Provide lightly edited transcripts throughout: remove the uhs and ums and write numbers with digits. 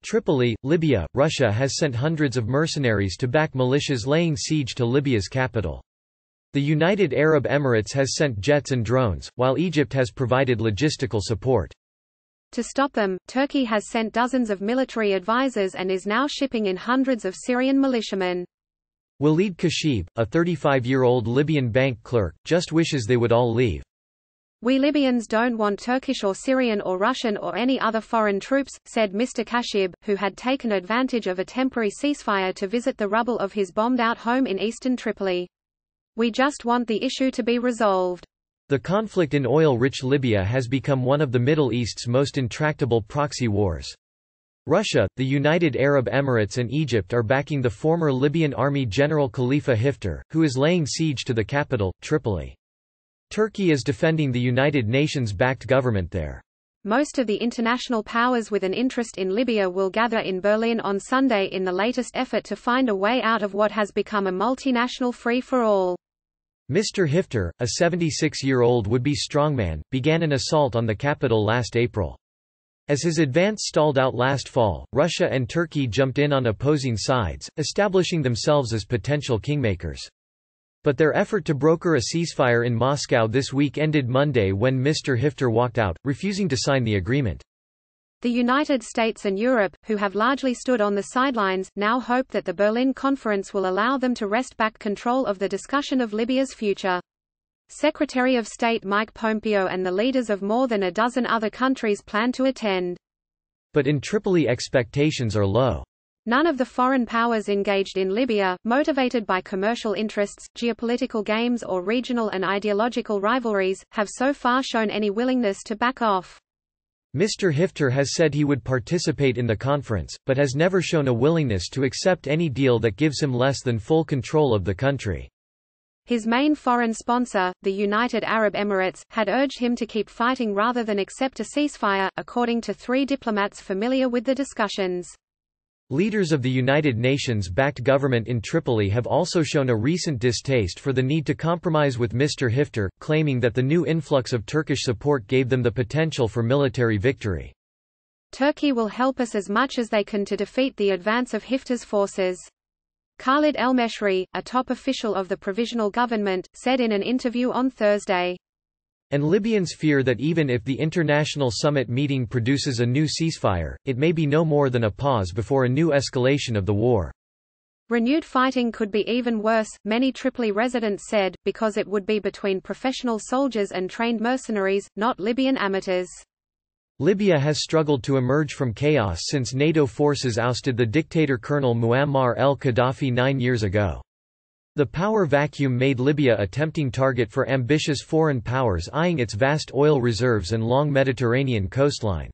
Tripoli, Libya, Russia has sent hundreds of mercenaries to back militias laying siege to Libya's capital. The United Arab Emirates has sent jets and drones, while Egypt has provided logistical support. To stop them, Turkey has sent dozens of military advisors and is now shipping in hundreds of Syrian militiamen. Walid Khashib, a 35-year-old Libyan bank clerk, just wishes they would all leave. "We Libyans don't want Turkish or Syrian or Russian or any other foreign troops," said Mr. Khashib, who had taken advantage of a temporary ceasefire to visit the rubble of his bombed-out home in eastern Tripoli. "We just want the issue to be resolved." The conflict in oil-rich Libya has become one of the Middle East's most intractable proxy wars. Russia, the United Arab Emirates and Egypt are backing the former Libyan army general Khalifa Hifter, who is laying siege to the capital, Tripoli. Turkey is defending the United Nations-backed government there. Most of the international powers with an interest in Libya will gather in Berlin on Sunday in the latest effort to find a way out of what has become a multinational free-for-all. Mr. Hifter, a 76-year-old would-be strongman, began an assault on the capital last April. As his advance stalled out last fall, Russia and Turkey jumped in on opposing sides, establishing themselves as potential kingmakers. But their effort to broker a ceasefire in Moscow this week ended Monday when Mr. Hifter walked out, refusing to sign the agreement. The United States and Europe, who have largely stood on the sidelines, now hope that the Berlin conference will allow them to wrest back control of the discussion of Libya's future. Secretary of State Mike Pompeo and the leaders of more than a dozen other countries plan to attend. But in Tripoli expectations are low. None of the foreign powers engaged in Libya, motivated by commercial interests, geopolitical games or regional and ideological rivalries, have so far shown any willingness to back off. Mr. Hifter has said he would participate in the conference, but has never shown a willingness to accept any deal that gives him less than full control of the country. His main foreign sponsor, the United Arab Emirates, had urged him to keep fighting rather than accept a ceasefire, according to 3 diplomats familiar with the discussions. Leaders of the United Nations-backed government in Tripoli have also shown a recent distaste for the need to compromise with Mr. Hifter, claiming that the new influx of Turkish support gave them the potential for military victory. Turkey will help us as much as they can to defeat the advance of Hifter's forces. Khalid El-Meshri, a top official of the provisional government, said in an interview on Thursday. And Libyans fear that even if the international summit meeting produces a new ceasefire, it may be no more than a pause before a new escalation of the war. Renewed fighting could be even worse, many Tripoli residents said, because it would be between professional soldiers and trained mercenaries, not Libyan amateurs. Libya has struggled to emerge from chaos since NATO forces ousted the dictator Colonel Muammar el-Gaddafi 9 years ago. The power vacuum made Libya a tempting target for ambitious foreign powers eyeing its vast oil reserves and long Mediterranean coastline.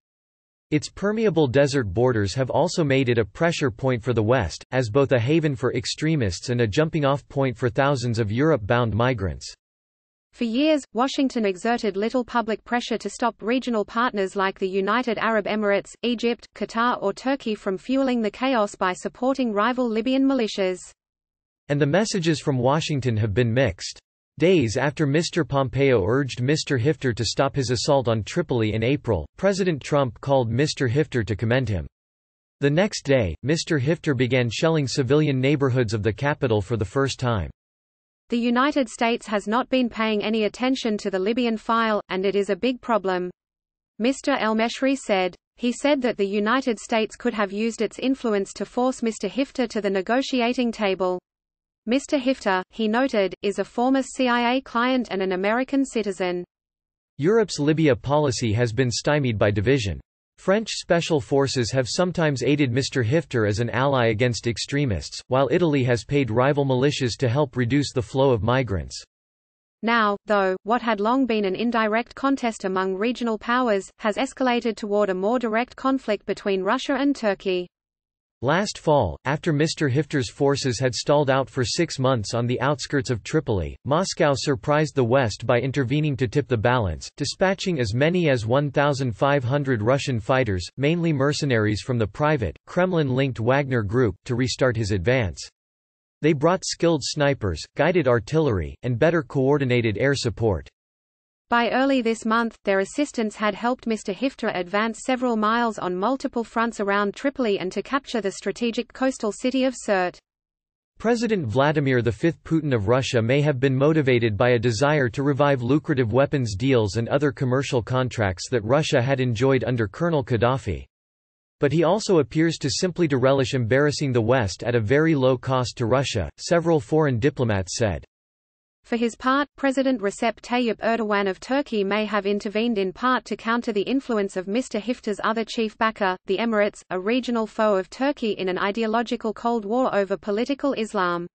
Its permeable desert borders have also made it a pressure point for the West, as both a haven for extremists and a jumping-off point for thousands of Europe-bound migrants. For years, Washington exerted little public pressure to stop regional partners like the United Arab Emirates, Egypt, Qatar or Turkey from fueling the chaos by supporting rival Libyan militias. And the messages from Washington have been mixed. Days after Mr. Pompeo urged Mr. Hifter to stop his assault on Tripoli in April, President Trump called Mr. Hifter to commend him. The next day, Mr. Hifter began shelling civilian neighborhoods of the capital for the first time. The United States has not been paying any attention to the Libyan file, and it is a big problem. Mr. El-Meshri said. He said that the United States could have used its influence to force Mr. Hifter to the negotiating table. Mr. Hifter, he noted, is a former CIA client and an American citizen. Europe's Libya policy has been stymied by division. French special forces have sometimes aided Mr. Hifter as an ally against extremists, while Italy has paid rival militias to help reduce the flow of migrants. Now, though, what had long been an indirect contest among regional powers, has escalated toward a more direct conflict between Russia and Turkey. Last fall, after Mr. Hifter's forces had stalled out for 6 months on the outskirts of Tripoli, Moscow surprised the West by intervening to tip the balance, dispatching as many as 1,500 Russian fighters, mainly mercenaries from the private, Kremlin-linked Wagner Group, to restart his advance. They brought skilled snipers, guided artillery, and better coordinated air support. By early this month, their assistance had helped Mr. Hifter advance several miles on multiple fronts around Tripoli and to capture the strategic coastal city of Sirte. President Vladimir V Putin of Russia may have been motivated by a desire to revive lucrative weapons deals and other commercial contracts that Russia had enjoyed under Colonel Gaddafi. But he also appears to simply to relish embarrassing the West at a very low cost to Russia, several foreign diplomats said. For his part, President Recep Tayyip Erdogan of Turkey may have intervened in part to counter the influence of Mr. Hifter's other chief backer, the Emirates, a regional foe of Turkey in an ideological Cold War over political Islam.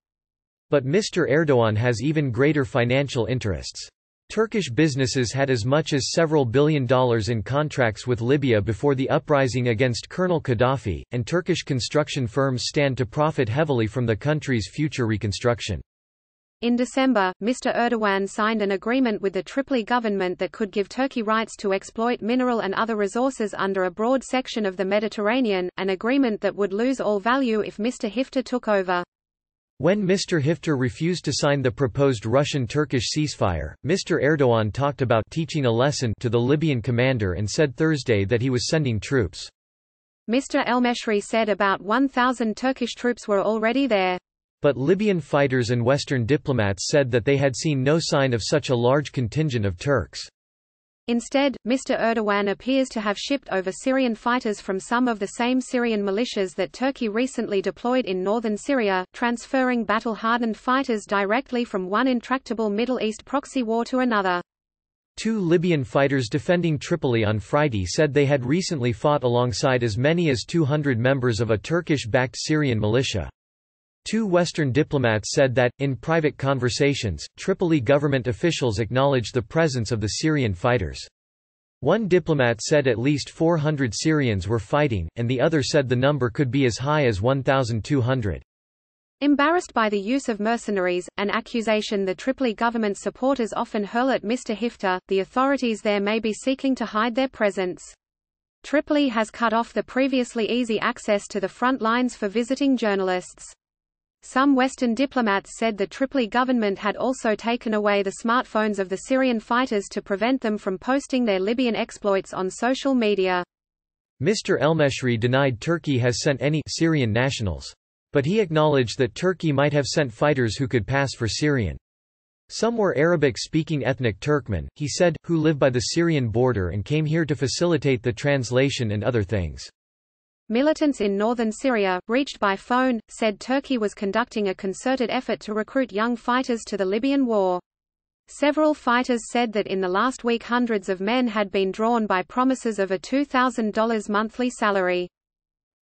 But Mr. Erdogan has even greater financial interests. Turkish businesses had as much as several $billion in contracts with Libya before the uprising against Colonel Gaddafi, and Turkish construction firms stand to profit heavily from the country's future reconstruction. In December, Mr. Erdogan signed an agreement with the Tripoli government that could give Turkey rights to exploit mineral and other resources under a broad section of the Mediterranean, an agreement that would lose all value if Mr. Hifter took over. When Mr. Hifter refused to sign the proposed Russian-Turkish ceasefire, Mr. Erdogan talked about teaching a lesson to the Libyan commander and said Thursday that he was sending troops. Mr. El-Meshri said about 1,000 Turkish troops were already there. But Libyan fighters and Western diplomats said that they had seen no sign of such a large contingent of Turks. Instead, Mr. Erdogan appears to have shipped over Syrian fighters from some of the same Syrian militias that Turkey recently deployed in northern Syria, transferring battle-hardened fighters directly from one intractable Middle East proxy war to another. 2 Libyan fighters defending Tripoli on Friday said they had recently fought alongside as many as 200 members of a Turkish-backed Syrian militia. 2 Western diplomats said that, in private conversations, Tripoli government officials acknowledged the presence of the Syrian fighters. One diplomat said at least 400 Syrians were fighting, and the other said the number could be as high as 1,200. Embarrassed by the use of mercenaries, an accusation the Tripoli government supporters often hurl at Mr. Hifter, the authorities there may be seeking to hide their presence. Tripoli has cut off the previously easy access to the front lines for visiting journalists. Some Western diplomats said the Tripoli government had also taken away the smartphones of the Syrian fighters to prevent them from posting their Libyan exploits on social media. Mr. El-Meshri denied Turkey has sent any Syrian nationals. But he acknowledged that Turkey might have sent fighters who could pass for Syrian. Some were Arabic-speaking ethnic Turkmen, he said, who live by the Syrian border and came here to facilitate the translation and other things. Militants in northern Syria, reached by phone, said Turkey was conducting a concerted effort to recruit young fighters to the Libyan war. Several fighters said that in the last week hundreds of men had been drawn by promises of a $2,000 monthly salary.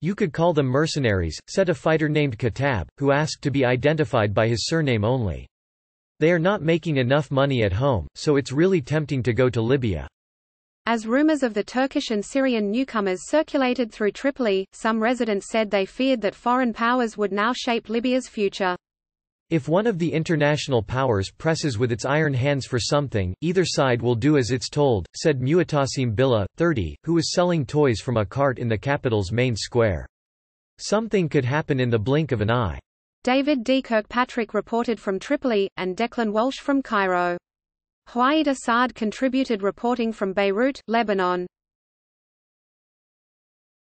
You could call them mercenaries, said a fighter named Katab, who asked to be identified by his surname only. They are not making enough money at home, so it's really tempting to go to Libya. As rumors of the Turkish and Syrian newcomers circulated through Tripoli, some residents said they feared that foreign powers would now shape Libya's future. If one of the international powers presses with its iron hands for something, either side will do as it's told, said Muatasim Billah, 30, who was selling toys from a cart in the capital's main square. Something could happen in the blink of an eye. David D. Kirkpatrick reported from Tripoli, and Declan Walsh from Cairo. Huwaid Assad contributed reporting from Beirut, Lebanon.